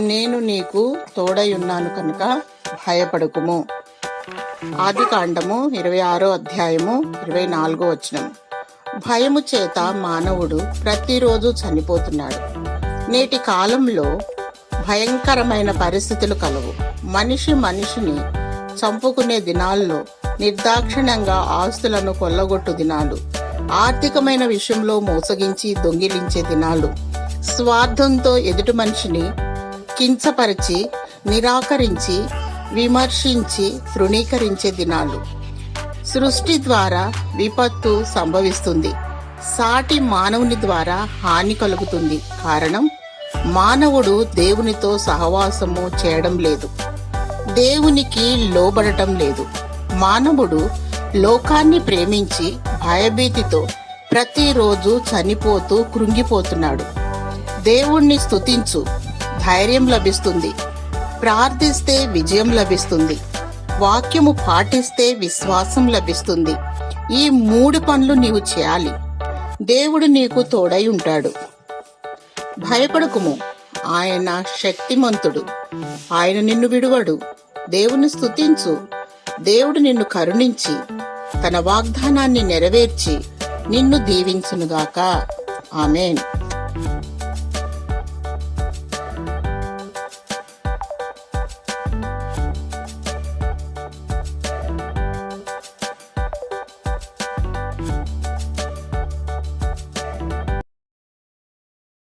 నేను నీకు తోడయున్నాను కనుక భయపడకుము. ఆదికాండము 26వ అధ్యాయము 24వ వచనం. భయము చేత మానవుడు ప్రతిరోజు చనిపోతున్నాడు. నేటి కాలంలో భయంకరమైన పరిస్థితులు కలవు. మనిషిని చంపుకునే దినాల్లో, నిర్దాక్షిణ్యంగా ఆస్తులను కొల్లగొట్టు దినాలు, ఆర్థికమైన విషయంలో మోసగించి దొంగిలించే దినాలు, స్వార్థంతో ఎదుటి మనిషిని కించపరిచి, నిరాకరించి, విమర్శించి తృణీకరించే దినాలు. సృష్టి ద్వారా విపత్తు సంభవిస్తుంది. సాటి మానవుని ద్వారా హాని కలుగుతుంది. కారణం, మానవుడు దేవునితో సహవాసము చేయడం లేదు, దేవునికి లోబడటం లేదు. మానవుడు లోకాన్ని ప్రేమించి భయభీతితో ప్రతిరోజు చనిపోతూ కృంగిపోతున్నాడు. దేవుణ్ణి స్తుతించు, ధైర్యం లభిస్తుంది. ప్రార్థిస్తే విజయం లభిస్తుంది. వాక్యము పాటిస్తే విశ్వాసం లభిస్తుంది. ఈ 3 పనులు నీవు చేయాలి. దేవుడు నీకు తోడై ఉంటాడు. భయపడకుము, ఆయన శక్తిమంతుడు, ఆయన నిన్ను విడువడు. దేవుని స్తుతించు. దేవుడు నిన్ను కరుణించి తన వాగ్దానాన్ని నెరవేర్చి నిన్ను దీవించునుగాక. ఆమేన్.